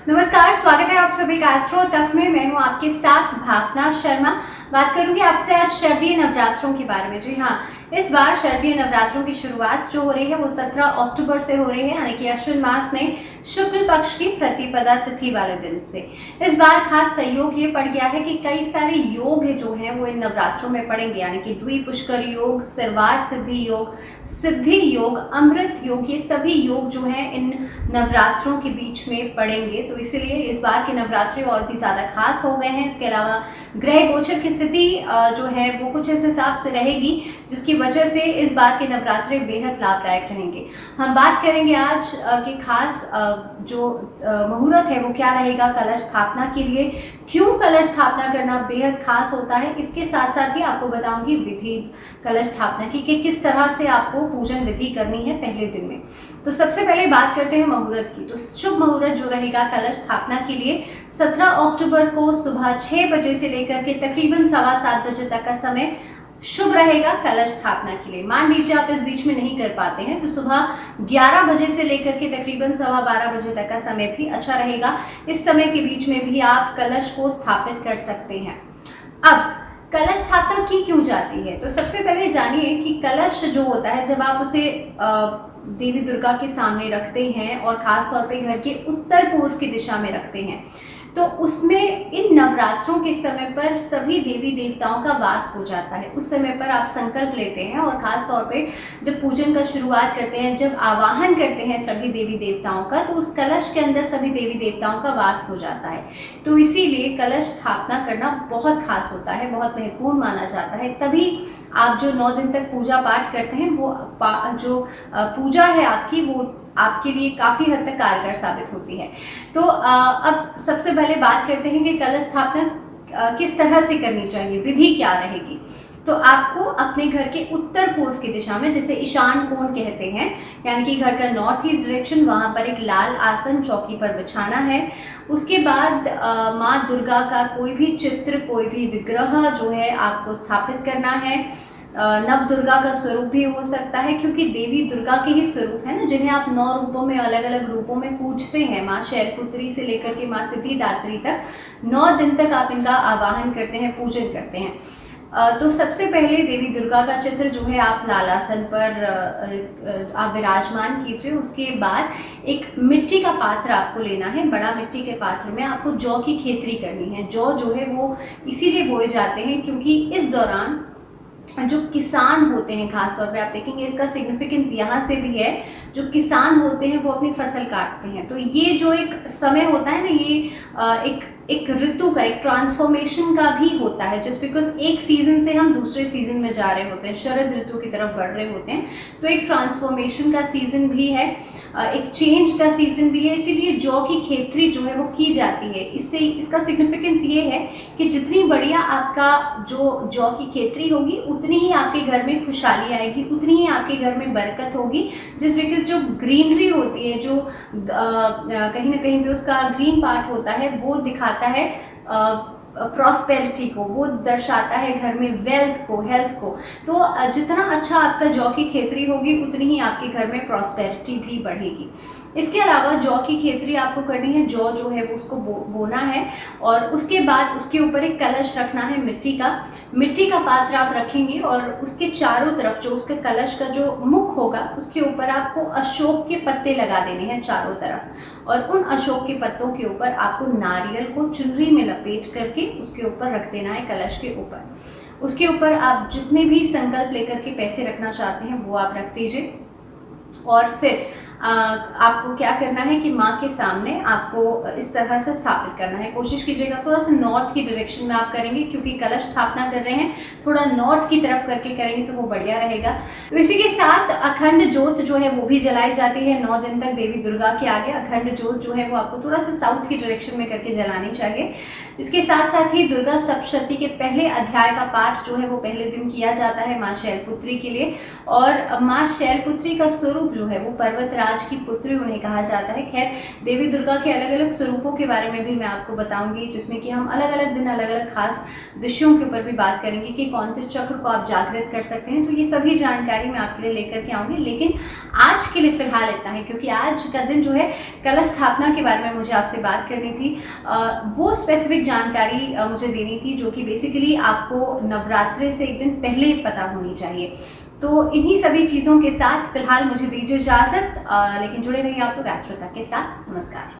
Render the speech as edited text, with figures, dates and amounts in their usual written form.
नमस्कार, स्वागत है आप सभी का एस्ट्रो तक में। मैं हूं आपके साथ भावना शर्मा। बात करूंगी आपसे आज शारदीय नवरात्रों के बारे में। जी हाँ, इस बार शारदीय नवरात्रों की शुरुआत जो हो रही है वो 17 अक्टूबर से हो रही है, यानी कि अश्विन मास में शुक्ल पक्ष की प्रतिपदा तिथि वाले दिन से। इस बार खास सहयोग ये पड़ गया है कि कई सारे योग जो हैं वो इन नवरात्रों में पड़ेंगे, यानी कि द्विपुष्कर योग, सर्वार्थ सिद्धि योग, अमृत योग, ये सभी योग जो हैं इन नवरात्रों के बीच में पड़ेंगे। तो इसीलिए इस बार के नवरात्रि और भी ज़्यादा खास हो गए हैं। इसके अलावा ग्रह गोचर की स्थिति जो है वो कुछ इस हिसाब से रहेगी, जिसकी वजह से इस बार के नवरात्रि बेहद लाभदायक रहेंगे। हम बात करेंगे आज कि खास जो मुहूर्त है वो क्या रहेगा कलश स्थापना के लिए, क्यों कलश स्थापना करना बेहद खास होता है। इसके साथ साथ ही आपको बताऊंगी विधि कलश स्थापना की कि किस तरह से आपको पूजन विधि करनी है पहले दिन में। तो सबसे पहले बात करते हैं मुहूर्त की। तो शुभ मुहूर्त जो रहेगा कलश स्थापना के लिए 17 अक्टूबर को सुबह 6 बजे से लेकर के तकरीबन 7:15 बजे तक का समय शुभ रहेगा कलश स्थापना के लिए। मान लीजिए आप इस बीच में नहीं कर पाते हैं तो सुबह 11 बजे से लेकर के तकरीबन 12:15 बजे तक का समय भी अच्छा रहेगा। इस समय के बीच में भी आप कलश को स्थापित कर सकते हैं। अब कलश स्थापना की क्यों जाती है, तो सबसे पहले जानिए कि कलश जो होता है जब आप उसे देवी दुर्गा के सामने रखते हैं और खास तौर पे घर के उत्तर पूर्व की दिशा में रखते हैं, तो उसमें इन नवरात्रों के समय पर सभी देवी देवताओं का वास हो जाता है। उस समय पर आप संकल्प लेते हैं और खास तौर पे जब पूजन का शुरुआत करते हैं, जब आवाहन करते हैं सभी देवी देवताओं का, तो उस कलश के अंदर सभी देवी देवताओं का वास हो जाता है। तो इसीलिए कलश स्थापना करना बहुत खास होता है, बहुत महत्वपूर्ण माना जाता है। तभी आप जो 9 दिन तक पूजा पाठ करते हैं वो जो पूजा है आपकी वो आपके लिए काफ़ी हद तक कारगर साबित होती है। तो अब सबसे पहले बात करते हैं कि कलश स्थापना किस तरह से करनी चाहिए, विधि क्या रहेगी। तो आपको अपने घर के उत्तर पूर्व की दिशा में, जिसे ईशान कोण कहते हैं, यानी कि घर का नॉर्थ ईस्ट डायरेक्शन, वहां पर एक लाल आसन चौकी पर बिछाना है। उसके बाद माँ दुर्गा का कोई भी चित्र, कोई भी विग्रह जो है आपको स्थापित करना है। नव दुर्गा का स्वरूप भी हो सकता है, क्योंकि देवी दुर्गा के ही स्वरूप है ना, जिन्हें आप 9 रूपों में, अलग अलग रूपों में पूजते हैं। माँ शैलपुत्री से लेकर के माँ सिद्धिदात्री तक 9 दिन तक आप इनका आवाहन करते हैं, पूजन करते हैं। तो सबसे पहले देवी दुर्गा का चित्र जो है आप लालासन पर आप विराजमान कीजिए। उसके बाद एक मिट्टी का पात्र आपको लेना है। बड़ा मिट्टी के पात्र में आपको जौ की खेती करनी है। जौ जो है वो इसीलिए बोए जाते हैं क्योंकि इस दौरान जो किसान होते हैं, खास तौर पे आप देखेंगे इसका सिग्निफिकेंस यहाँ से भी है, जो किसान होते हैं वो अपनी फसल काटते हैं। तो ये जो एक समय होता है ना, ये एक ऋतु का, एक ट्रांसफॉर्मेशन का भी होता है। जस्ट बिकॉज एक सीजन से हम दूसरे सीजन में जा रहे होते हैं, शरद ऋतु की तरफ बढ़ रहे होते हैं, तो एक ट्रांसफॉर्मेशन का सीजन भी है, एक चेंज का सीजन भी है। इसीलिए जौ की खेती जो है वो की जाती है। इससे इसका सिग्निफिकेंस ये है कि जितनी बढ़िया आपका जो जौ की खेती होगी, उतनी ही आपके घर में खुशहाली आएगी, उतनी ही आपके घर में बरकत होगी। जिस बिकॉज जो ग्रीनरी होती है, जो कहीं ना कहीं पे उसका ग्रीन पार्ट होता है, वो दिखाता है प्रॉस्पेरिटी को, वो दर्शाता है घर में वेल्थ को, हेल्थ को। तो जितना अच्छा आपका जौ की खेती होगी, उतनी ही आपके घर में प्रॉस्पेरिटी भी बढ़ेगी। इसके अलावा जौ की खेती आपको करनी है। जौ जो है वो उसको बोना है और उसके बाद उसके ऊपर एक कलश रखना है मिट्टी का पात्र आप रखेंगे और उसके चारों तरफ जो उसके कलश का जो मुख होगा उसके ऊपर आपको अशोक के पत्ते लगा देने हैं चारों तरफ, और उन अशोक के पत्तों के ऊपर आपको नारियल को चुनरी में लपेट करके उसके ऊपर रख देना है, कलश के ऊपर। उसके ऊपर आप जितने भी संकल्प लेकर के पैसे रखना चाहते हैं वो आप रख दीजिए। और फिर आपको क्या करना है कि माँ के सामने आपको इस तरह से स्थापित करना है। कोशिश कीजिएगा थोड़ा सा नॉर्थ की डायरेक्शन में आप करेंगे, क्योंकि कलश स्थापना कर रहे हैं, थोड़ा नॉर्थ की तरफ करके करेंगे तो वो बढ़िया रहेगा। तो इसी के साथ अखंड ज्योत जो है वो भी जलाई जाती है 9 दिन तक देवी दुर्गा के आगे। अखंड ज्योत जो है वो आपको थोड़ा सा साउथ की डायरेक्शन में करके जलानी चाहिए। इसके साथ साथ ही दुर्गा सप्तशती के पहले अध्याय का पाठ जो है वो पहले दिन किया जाता है माँ शैलपुत्री के लिए। और माँ शैलपुत्री का स्वरूप जो है वो पर्वतराज राज की पुत्री उन्हें कहा जाता है। खैर, देवी दुर्गा के अलग अलग स्वरूपों के बारे में भी मैं आपको बताऊंगी, जिसमें कि हम अलग अलग दिन अलग अलग खास विषयों के ऊपर भी बात करेंगे कि कौन से चक्र को आप जागृत कर सकते हैं। तो ये सभी जानकारी मैं आपके लिए लेकर के आऊंगी, लेकिन आज के लिए फिलहाल इतना है, क्योंकि आज का दिन जो है कलश स्थापना के बारे में मुझे आपसे बात करनी थी। वो स्पेसिफिक जानकारी मुझे देनी थी जो कि बेसिकली आपको नवरात्रि से एक दिन पहले पता होनी चाहिए। तो इन्हीं सभी चीज़ों के साथ फिलहाल मुझे दीजिए इजाज़त, लेकिन जुड़े रहिए आप लोग एस्ट्रो तक के साथ। नमस्कार।